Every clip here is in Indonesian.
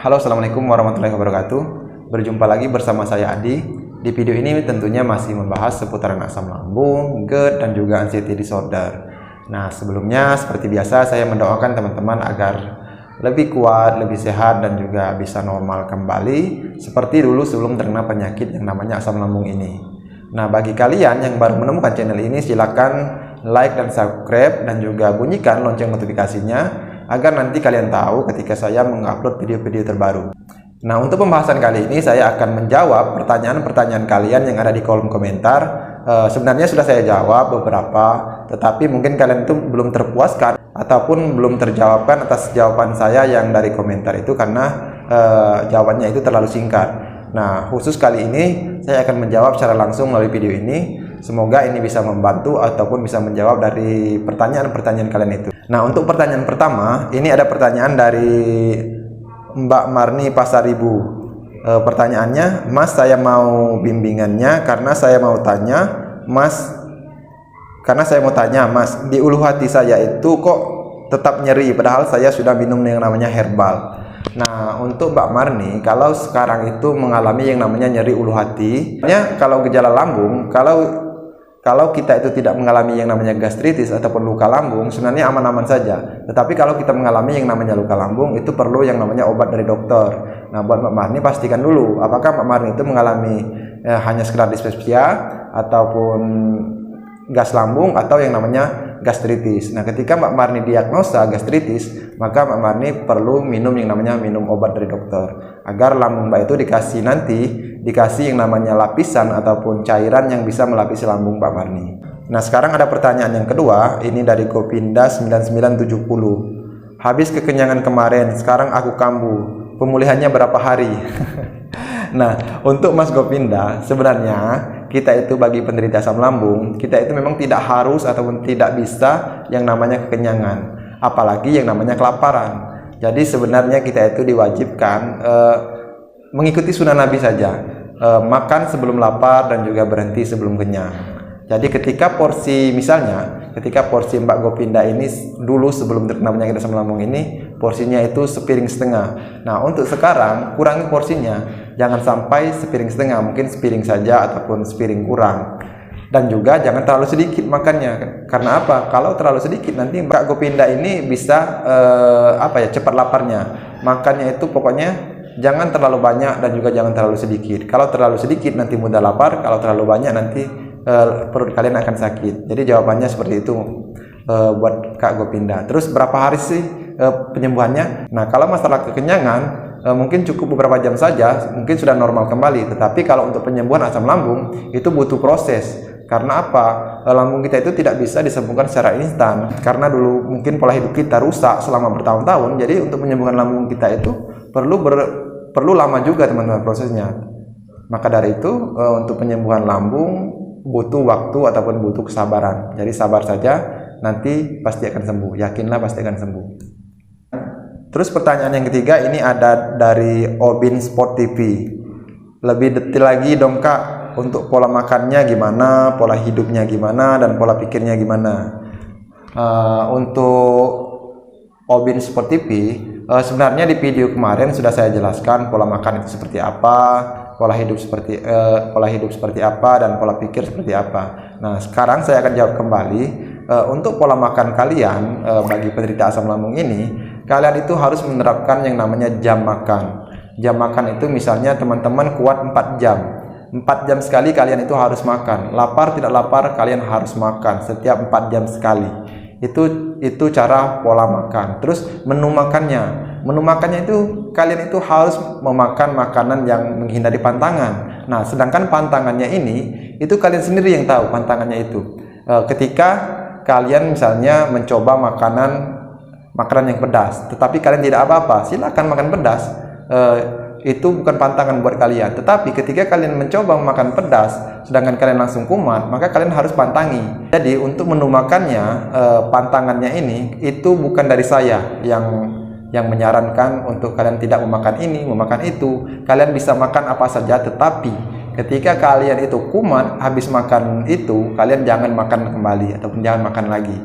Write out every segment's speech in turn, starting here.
Halo, assalamualaikum warahmatullahi wabarakatuh. Berjumpa lagi bersama saya Adi. Di video ini tentunya masih membahas seputaran asam lambung, GERD, dan juga anxiety disorder. Nah, sebelumnya seperti biasa saya mendoakan teman-teman agar lebih kuat, lebih sehat, dan juga bisa normal kembali seperti dulu sebelum terkena penyakit yang namanya asam lambung ini. Nah, bagi kalian yang baru menemukan channel ini, silakan like dan subscribe dan juga bunyikan lonceng notifikasinya agar nanti kalian tahu ketika saya mengupload video-video terbaru. Nah, untuk pembahasan kali ini saya akan menjawab pertanyaan-pertanyaan kalian yang ada di kolom komentar. Sebenarnya sudah saya jawab beberapa, tetapi mungkin kalian itu belum terpuaskan ataupun belum terjawabkan atas jawaban saya yang dari komentar itu karena jawabannya itu terlalu singkat. Nah, khusus kali ini saya akan menjawab secara langsung melalui video ini. Semoga ini bisa membantu ataupun bisa menjawab dari pertanyaan-pertanyaan kalian itu. Nah, untuk pertanyaan pertama, ini ada pertanyaan dari Mbak Marni Pasaribu. Pertanyaannya, Mas, saya mau bimbingannya karena saya mau tanya, Mas, di ulu hati saya itu kok tetap nyeri padahal saya sudah minum yang namanya herbal. Nah, untuk Mbak Marni, kalau sekarang itu mengalami yang namanya nyeri ulu hati, kalau gejala lambung, kalau kita itu tidak mengalami yang namanya gastritis ataupun luka lambung, sebenarnya aman-aman saja. Tetapi kalau kita mengalami yang namanya luka lambung, itu perlu yang namanya obat dari dokter. Nah, buat Mbak Marni pastikan dulu apakah Mbak Marni itu mengalami hanya sekedar dispepsia ataupun gas lambung atau yang namanya gastritis. Nah, ketika Mbak Marni diagnosa gastritis, maka Mbak Marni perlu minum yang namanya obat dari dokter agar lambung Mbak itu dikasih yang namanya lapisan ataupun cairan yang bisa melapisi lambung Mbak Marni. Nah, sekarang ada pertanyaan yang kedua, ini dari Gopinda 9970. Habis kekenyangan kemarin, sekarang aku kambuh. Pemulihannya berapa hari? Nah, untuk Mas Gopinda, sebenarnya kita itu bagi penderita asam lambung, kita itu memang tidak harus ataupun tidak bisa yang namanya kekenyangan, apalagi yang namanya kelaparan. Jadi sebenarnya kita itu diwajibkan mengikuti sunnah Nabi saja, makan sebelum lapar dan juga berhenti sebelum kenyang. Jadi ketika porsi Mbak Gopinda ini dulu sebelum terkena penyakit asam lambung ini, porsinya itu sepiring setengah. Nah, untuk sekarang kurangi porsinya, jangan sampai sepiring setengah, mungkin sepiring saja ataupun sepiring kurang. Dan juga jangan terlalu sedikit makannya. Karena apa? Kalau terlalu sedikit nanti Mbak Gopinda ini bisa cepat laparnya. Makannya itu pokoknya jangan terlalu banyak dan juga jangan terlalu sedikit. Kalau terlalu sedikit nanti mudah lapar, kalau terlalu banyak nanti perut kalian akan sakit. Jadi jawabannya seperti itu buat Kak Gopinda. Terus berapa hari sih penyembuhannya? Nah, kalau masalah kekenyangan mungkin cukup beberapa jam saja, mungkin sudah normal kembali. Tetapi kalau untuk penyembuhan asam lambung itu butuh proses. Karena apa? Lambung kita itu tidak bisa disembuhkan secara instan. Karena dulu mungkin pola hidup kita rusak selama bertahun-tahun. Jadi untuk penyembuhan lambung kita itu perlu lama juga teman-teman prosesnya. Maka dari itu untuk penyembuhan lambung butuh waktu ataupun butuh kesabaran. Jadi sabar saja, nanti pasti akan sembuh. Yakinlah pasti akan sembuh. Terus pertanyaan yang ketiga ini ada dari Obin Sport TV. Lebih detail lagi dong Kak, untuk pola makannya gimana, pola hidupnya gimana, dan pola pikirnya gimana. Untuk Obin Sport TV, sebenarnya di video kemarin sudah saya jelaskan pola makan itu seperti apa, pola hidup seperti apa, dan pola pikir seperti apa. Nah, sekarang saya akan jawab kembali. Untuk pola makan kalian bagi penderita asam lambung ini, kalian itu harus menerapkan yang namanya jam makan. Jam makan itu misalnya teman-teman kuat 4 jam. 4 jam sekali kalian itu harus makan. Lapar tidak lapar kalian harus makan setiap 4 jam sekali. Itu cara pola makan. Terus menu makannya itu kalian itu harus memakan makanan yang menghindari pantangan. Nah, sedangkan pantangannya ini itu kalian sendiri yang tahu pantangannya itu. Ketika kalian misalnya mencoba makanan yang pedas, tetapi kalian tidak apa-apa, silakan makan pedas. Itu bukan pantangan buat kalian. Tetapi ketika kalian mencoba makan pedas sedangkan kalian langsung kumat, maka kalian harus pantangi. Jadi untuk menu makannya, pantangannya ini itu bukan dari saya yang menyarankan untuk kalian tidak memakan ini, memakan itu. Kalian bisa makan apa saja, tetapi ketika kalian itu kumat habis makan itu, kalian jangan makan kembali ataupun jangan makan lagi.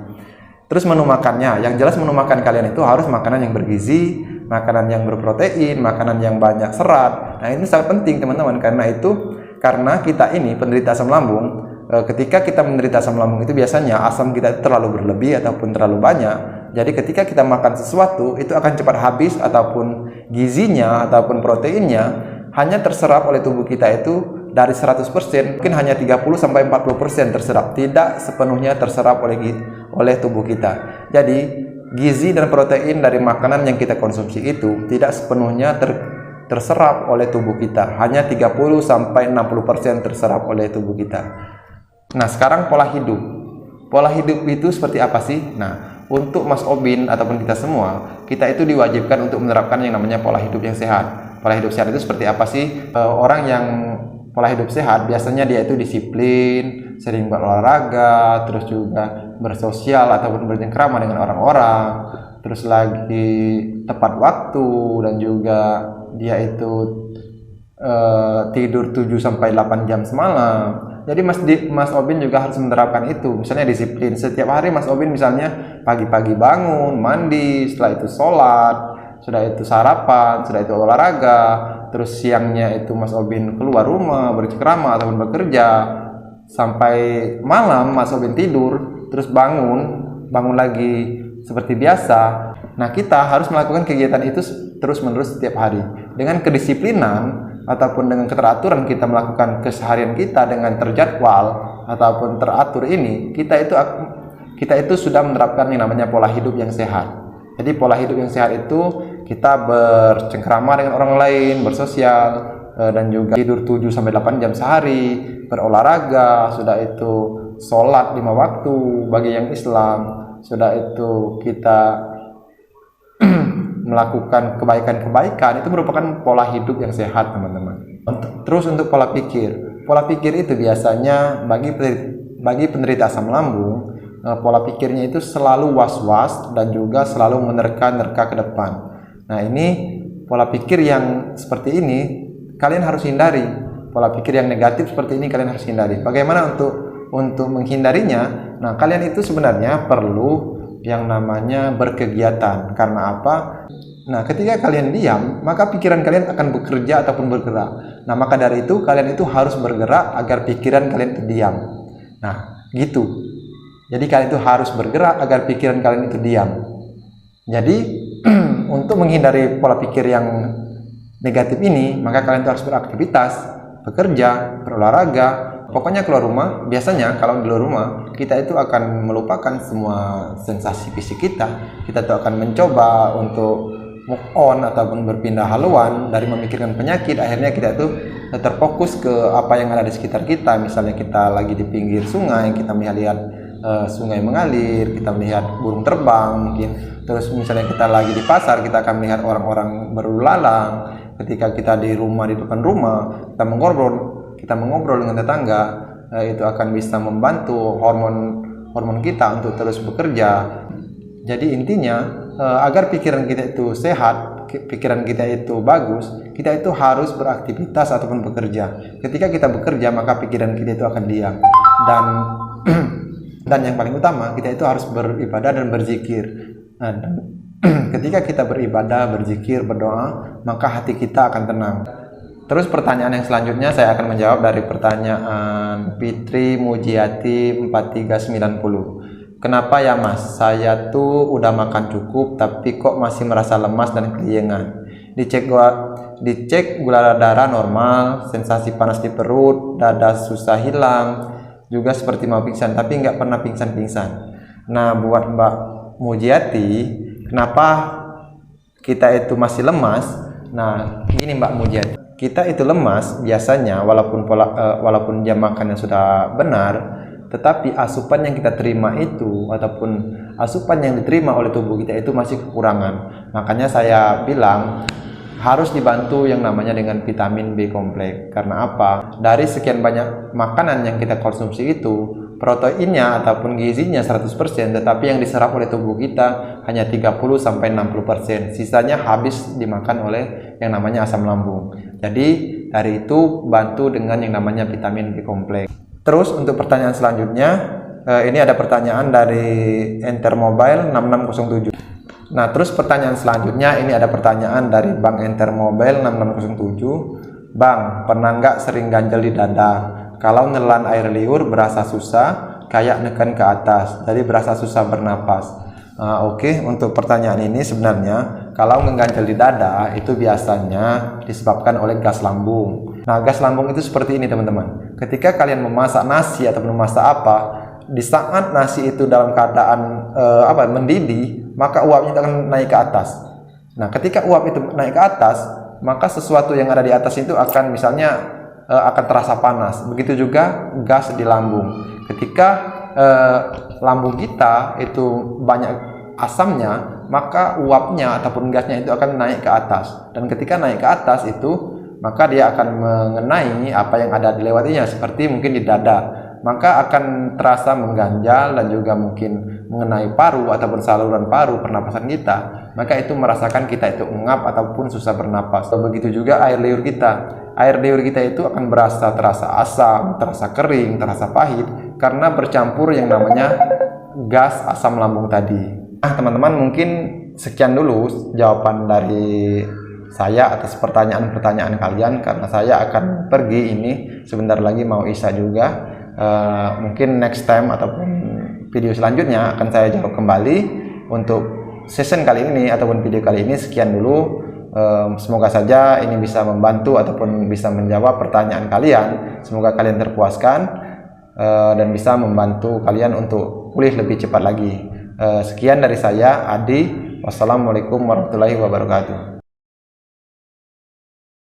Terus menu makannya, yang jelas menu makan kalian itu harus makanan yang bergizi, makanan yang berprotein, makanan yang banyak serat. Nah, ini sangat penting teman-teman, karena kita ini penderita asam lambung. Ketika kita menderita asam lambung itu biasanya asam kita terlalu berlebih ataupun terlalu banyak. Jadi ketika kita makan sesuatu itu akan cepat habis, ataupun gizinya ataupun proteinnya hanya terserap oleh tubuh kita itu dari 100%, mungkin hanya 30-40% terserap, tidak sepenuhnya terserap oleh tubuh kita. Jadi gizi dan protein dari makanan yang kita konsumsi itu tidak sepenuhnya terserap oleh tubuh kita, hanya 30-60% terserap oleh tubuh kita. Nah, sekarang pola hidup. Pola hidup itu seperti apa sih? Nah, untuk Mas Obin ataupun kita semua, kita itu diwajibkan untuk menerapkan yang namanya pola hidup yang sehat. Pola hidup sehat itu seperti apa sih? Orang yang pola hidup sehat biasanya dia itu disiplin, sering berolahraga, terus juga bersosial ataupun bercengkrama dengan orang-orang, terus lagi tepat waktu, dan juga dia itu tidur 7-8 jam semalam. Jadi Mas Obin juga harus menerapkan itu. Misalnya disiplin, setiap hari Mas Obin misalnya pagi-pagi bangun, mandi, setelah itu sholat, sudah itu sarapan, sudah itu olahraga, terus siangnya itu Mas Obin keluar rumah bercengkrama ataupun bekerja, sampai malam Mas Obin tidur, terus bangun lagi seperti biasa. Nah, kita harus melakukan kegiatan itu terus-menerus setiap hari dengan kedisiplinan ataupun dengan keteraturan. Kita melakukan keseharian kita dengan terjadwal ataupun teratur ini, kita itu sudah menerapkan yang namanya pola hidup yang sehat. Jadi pola hidup yang sehat itu kita bercengkrama dengan orang lain, bersosial, dan juga tidur 7-8 jam sehari, berolahraga, sudah itu sholat 5 waktu bagi yang Islam, sudah itu kita melakukan kebaikan-kebaikan, itu merupakan pola hidup yang sehat teman-teman. Terus untuk pola pikir itu biasanya bagi penderita asam lambung, pola pikirnya itu selalu was-was dan juga selalu menerka-nerka ke depan. Nah, ini pola pikir yang seperti ini kalian harus hindari. Pola pikir yang negatif seperti ini kalian harus hindari. Bagaimana untuk menghindarinya? Nah, kalian itu sebenarnya perlu yang namanya berkegiatan. Karena apa? Nah, ketika kalian diam, maka pikiran kalian akan bekerja ataupun bergerak. Nah, maka dari itu kalian itu harus bergerak agar pikiran kalian itu diam. Nah, gitu. Jadi kalian itu harus bergerak agar pikiran kalian itu diam. Jadi untuk menghindari pola pikir yang negatif ini, maka kalian itu harus beraktivitas, bekerja, berolahraga, pokoknya keluar rumah. Biasanya kalau di luar rumah, kita itu akan melupakan semua sensasi fisik kita. Kita itu akan mencoba untuk move on ataupun berpindah haluan dari memikirkan penyakit. Akhirnya kita itu terfokus ke apa yang ada di sekitar kita. Misalnya kita lagi di pinggir sungai, kita melihat sungai mengalir, kita melihat burung terbang mungkin. Terus misalnya kita lagi di pasar, kita akan melihat orang-orang berlalu lalang. Ketika kita di rumah, di depan rumah, kita mengobrol dengan tetangga, itu akan bisa membantu hormon kita untuk terus bekerja. Jadi intinya agar pikiran kita itu sehat, pikiran kita itu bagus, kita itu harus beraktivitas ataupun bekerja. Ketika kita bekerja, maka pikiran kita itu akan diam. Dan yang paling utama, kita itu harus beribadah dan berzikir. Nah, ketika kita beribadah, berzikir, berdoa, maka hati kita akan tenang. Terus pertanyaan yang selanjutnya saya akan menjawab dari pertanyaan Fitri Mujiati 4390. Kenapa ya Mas, saya tuh udah makan cukup tapi kok masih merasa lemas dan keliengan. Dicek gula darah normal, sensasi panas di perut, dada susah hilang, juga seperti mau pingsan tapi nggak pernah pingsan-pingsan. Nah, buat Mbak Mujiati, kenapa kita itu masih lemas? Nah, gini Mbak Mujiati, kita itu lemas biasanya walaupun jam makan yang sudah benar, tetapi asupan yang kita terima itu ataupun asupan yang diterima oleh tubuh kita itu masih kekurangan. Makanya saya bilang harus dibantu yang namanya dengan vitamin B kompleks. Karena apa? Dari sekian banyak makanan yang kita konsumsi itu, proteinnya ataupun gizinya 100%, tetapi yang diserap oleh tubuh kita hanya 30-60%. Sisanya habis dimakan oleh yang namanya asam lambung. Jadi dari itu bantu dengan yang namanya vitamin B kompleks. Terus untuk pertanyaan selanjutnya, ini ada pertanyaan dari Enter Mobile 6607. Nah, terus pertanyaan selanjutnya, ini ada pertanyaan dari Bang Enter Mobile 6607. Bang, pernah nggak sering ganjel di dada? Kalau nelan air liur berasa susah, kayak neken ke atas, jadi berasa susah bernapas. Oke, untuk pertanyaan ini sebenarnya kalau mengganjal di dada itu biasanya disebabkan oleh gas lambung. Nah, gas lambung itu seperti ini teman-teman. Ketika kalian memasak nasi ataupun memasak apa, di saat nasi itu dalam keadaan mendidih, maka uapnya itu akan naik ke atas. Nah, ketika uap itu naik ke atas, maka sesuatu yang ada di atas itu akan akan terasa panas. Begitu juga gas di lambung. Ketika lambung kita itu banyak asamnya, maka uapnya ataupun gasnya itu akan naik ke atas. Dan ketika naik ke atas itu, maka dia akan mengenai apa yang ada dilewatinya, seperti mungkin di dada. Maka akan terasa mengganjal dan juga mungkin mengenai paru ataupun saluran paru pernapasan kita. Maka itu merasakan kita itu engap ataupun susah bernapas. Begitu juga air liur kita. Air liur kita itu akan terasa asam, terasa kering, terasa pahit karena bercampur yang namanya gas asam lambung tadi. Nah, teman-teman, mungkin sekian dulu jawaban dari saya atas pertanyaan-pertanyaan kalian, karena saya akan pergi ini sebentar lagi, mau isya juga. Mungkin next time ataupun video selanjutnya akan saya jawab kembali. Untuk session kali ini ataupun video kali ini sekian dulu. Semoga saja ini bisa membantu ataupun bisa menjawab pertanyaan kalian. Semoga kalian terpuaskan dan bisa membantu kalian untuk pulih lebih cepat lagi. Sekian dari saya, Adi. Wassalamualaikum warahmatullahi wabarakatuh.